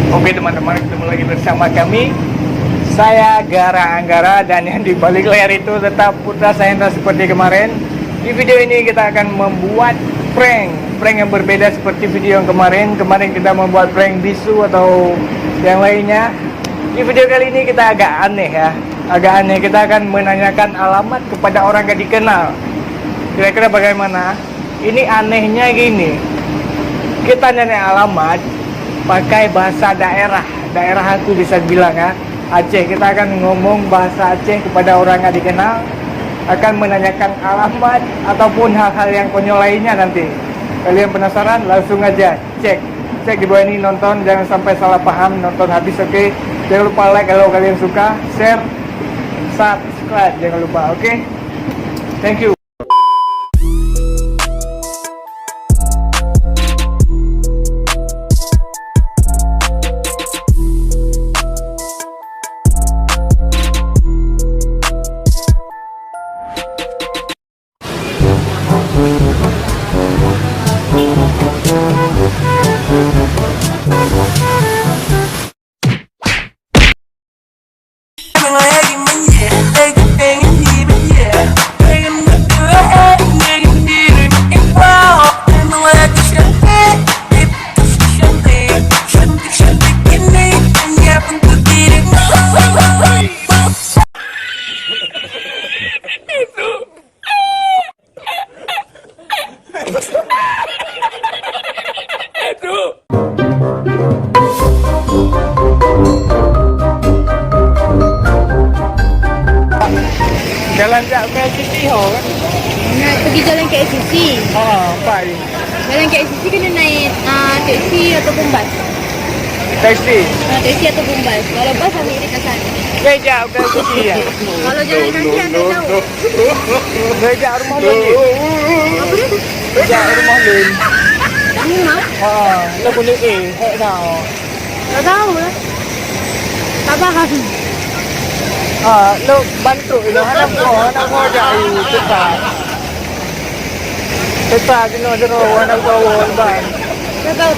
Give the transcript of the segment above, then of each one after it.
Oke teman-teman, ketemu lagi bersama kami. Saya Gara Anggara dan yang di balik layar itu tetap Putra Sahendra seperti kemarin. Di video ini kita akan membuat prank yang berbeda seperti video yang kemarin. Kemarin kita membuat prank bisu atau yang lainnya. Di video kali ini kita agak aneh ya. Agak aneh, kita akan menanyakan alamat kepada orang gak dikenal. Kira-kira bagaimana? Ini anehnya gini. Kita nanya alamat pakai bahasa daerah aku bisa bilang ya, Aceh. Kita akan ngomong bahasa Aceh kepada orang yang dikenal, akan menanyakan alamat ataupun hal-hal yang konyol lainnya nanti. Kalian penasaran? Langsung aja cek di bawah ini, nonton, jangan sampai salah paham, nonton habis. Oke? Jangan lupa like kalau kalian suka, share, subscribe jangan lupa. Oke? Thank you. Jalan ke KLCC ho kan? Nak pergi jalan KLCC. Apa ini? Jalan KLCC kena naik teksi ataupun bas. Taksi. Teksi ataupun bas. Kalau bas ambil dekat sana. Gajah KLCC ya? Kalau jalan kaki anda tahu. Gajah rumah Lun. Apa dia? Gajah rumah Lun. Rumah? Lo boleh tahu. Tak tahu lah. Tak faham. Lo bantu lo anak ko jai cepat. Cepat kena jero anak ko ban. Tak tahu.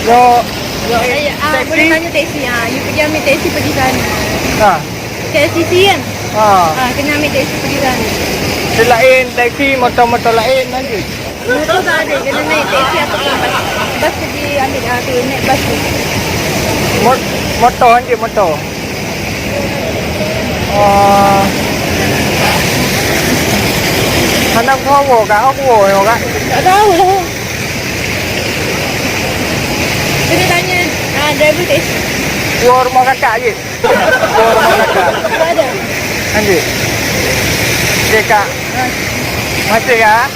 Lo Boleh tanya teksi. You pergi ambil teksi pergi sana. KLCC kan? Kena ambil teksi pergi sana. Selain taksi, motor lain lagi. Motor tak ada. Kena naik teksi ataupun bas. Bas pergi ambil naik bas tu. Motor aja motor. Anak kau kak, Tak tahu lah. Kena tanya driver teksi. Gua rumah kakak je. Gua rumah kakak. Tak ada. Anjir. Okey kak. Masih kak?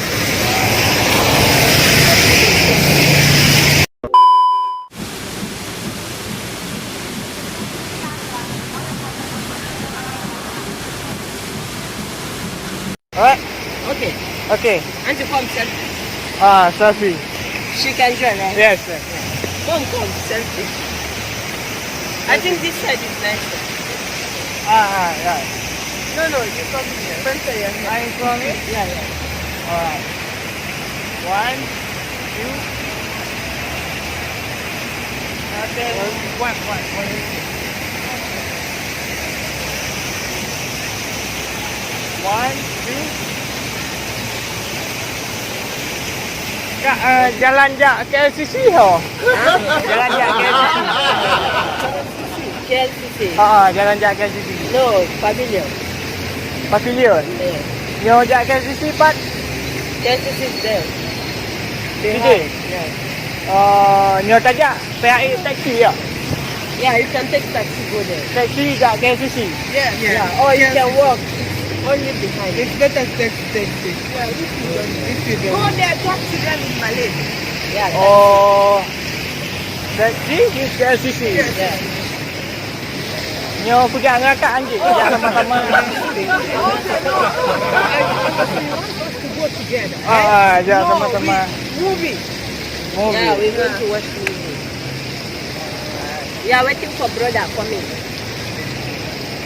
Alright. Okay. And to come selfie. Selfie. She can join, right? Yes. Come, selfie. I think this side is nicer. Yeah. No, you come here. Front side, yeah. I'm coming. Yeah. Alright. 1, 2. Okay. One, two. Kak, jalan jak KLCC ho. Jalan jak KLCC. KLCC. Jalan jak KLCC. No, pavilion. Pavilion. Yeah. Nyo jak KLCC pat. KLCC is there. Sini. Yeah. Nyo tajak PAI taksi ya. Yeah, you can take taxi go there. Taksi jak KLCC. Yeah. Or you can walk. Only behind. It's better taxi. Yeah, If you go don't. there, taxi them in Malay. Yeah. Taksi is KLCC. Yeah. Nyo pergi ngakak anjing. Pergi sama-sama. To go together. Ajak sama-sama. Movie. Movie. Yeah, we going to watch movie. We are waiting for brother coming.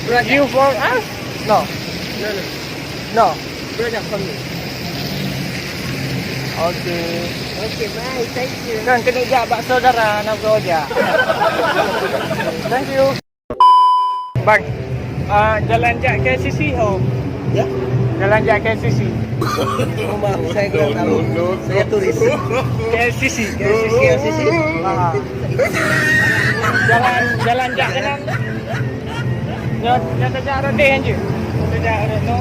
Brother. You for us? No. No. No. Brother coming. Okay. Okay, bye. Thank you. Kan kena jak bakso darah nak aja. Thank you. Bang, jalan jak KCC ho. Ya? Jalan jak KCC. Oh, maaf, saya kurang tahu. Saya turis. KCC. KCC. Jalan jak kanan. Nyata jak rode anje. Jak rode no.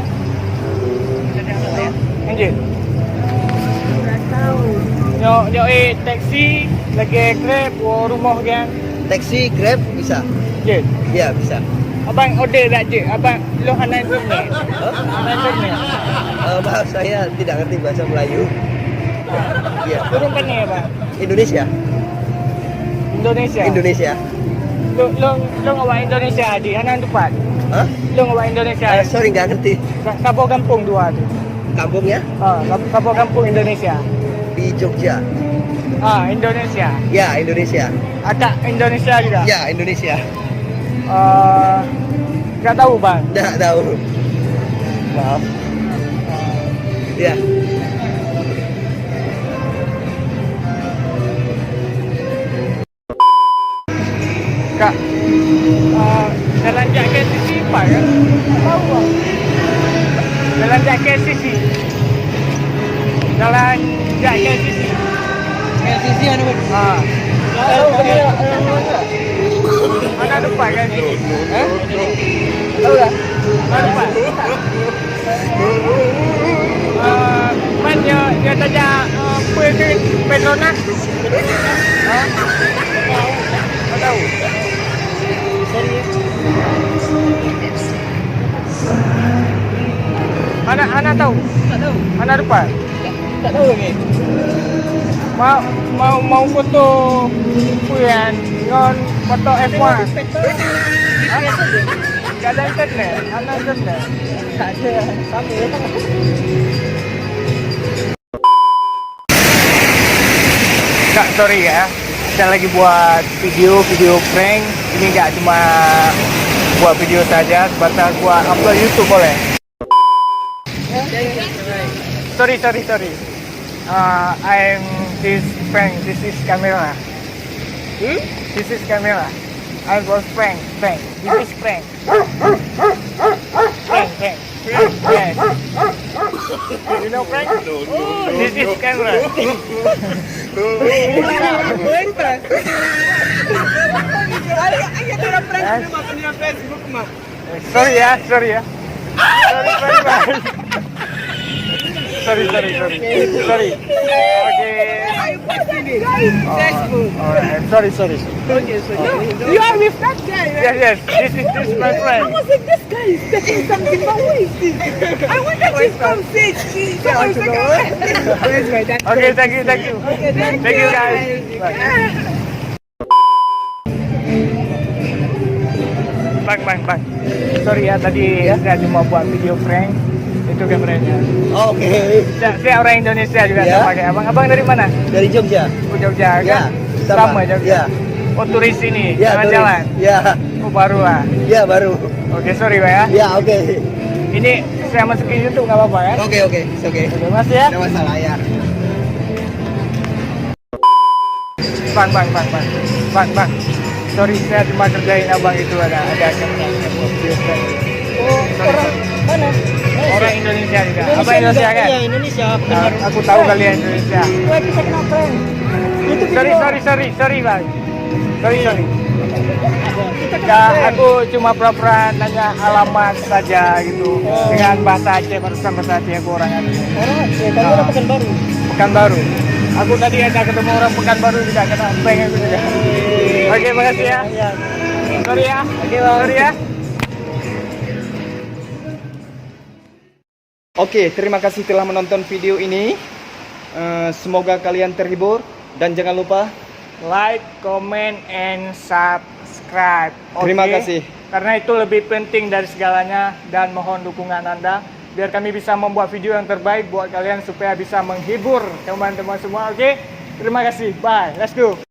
Jak rode anje. Tak tahu. Yo taksi lagi Grab rumah kan. Taksi, Grab bisa? Je. Ya, bisa. Abang order tak je? Abang lo hanan internet. Hah? Hanan internet. Maaf, saya tidak ngerti bahasa Melayu. Ya. Turun kan ni abang? Indonesia. Indonesia. Indonesia. Lo ngawak Indonesia di hanan tempat. Hah? Lo ngawak Indonesia. Sorry, nggak ngerti. Kapal kampung dua tu. Kampungnya Kapal kampung Indonesia. di Jogja. Indonesia. Ya, Indonesia. Ada Indonesia juga. Ya, Indonesia. Gak tahu bang. Nggak tahu. Maaf. Ya. Kak, jalan jak KCC apa kan? Tahu bang. Jalan jak KCC. Jalan jak KCC. KCC anu. Tahu mana depan kan? Tahu tak? Mana depan? Dia saja Petronas. Tak tahu. Ana tahu? Tak tahu. Ana depan? Tak tahu lagi. Mau foto puan dengan foto F1. Tak ada internet. Ana internet. Tak ada. Sama ya. Kak, sorry ya. Kita lagi buat video prank. Ini nggak cuma buat video saja, sebatas buat upload YouTube boleh. Sorry. I'm this prank. This is camera. This is camera. I was prank. This is prank. Prank. Yes. You know prank? This is camera. Sorry ya. Sorry. Okay. Alright. Sorry. You are with that guy, right? Yes. This is my friend. I was like, this guy is taking something, but who is this? I wonder if he's from Sydney. So I was like, Okay, thank you. Thank you guys. Bang. Sorry ya, tadi saya cuma buat video prank. Itu kameranya. Oke. Saya orang Indonesia juga Ya. pakai. Abang dari mana? Dari Jogja. Jogja Ya, kan? sama. Jogja. Ya. Oh, turis ini, Ya, jalan-jalan. Ya. Oh, baru lah. Ya, baru. Oke, sorry Pak ya. Ya, oke. Ini saya masukin YouTube nggak apa-apa ya? Oke. Oke. Terima kasih ya. Ada masalah ya. Bang. Sorry, saya cuma kerjain abang itu ada kamera. Oh, orang mana? Orang Indonesia juga. Abang Indonesia kan? Iya, Indonesia. Aku tahu kalian Indonesia. Wah, bisa kena prank. Sorry bang. Sorry. Ya, aku cuma pura-pura nanya alamat saja gitu. Dengan bahasa Aceh, barusan bahasa Aceh aku orang Aceh. Orang Aceh, kamu orang Pekanbaru. Pekanbaru. Aku tadi ada ketemu orang Pekanbaru juga, kena prank aku juga. Oke, makasih ya. Sorry ya. Sorry ya. Oke, terima kasih telah menonton video ini. Semoga kalian terhibur dan jangan lupa like, comment, and subscribe. Terima kasih. Karena itu lebih penting dari segalanya dan mohon dukungan Anda biar kami bisa membuat video yang terbaik buat kalian supaya bisa menghibur teman-teman semua. Oke, terima kasih. Bye. Let's go.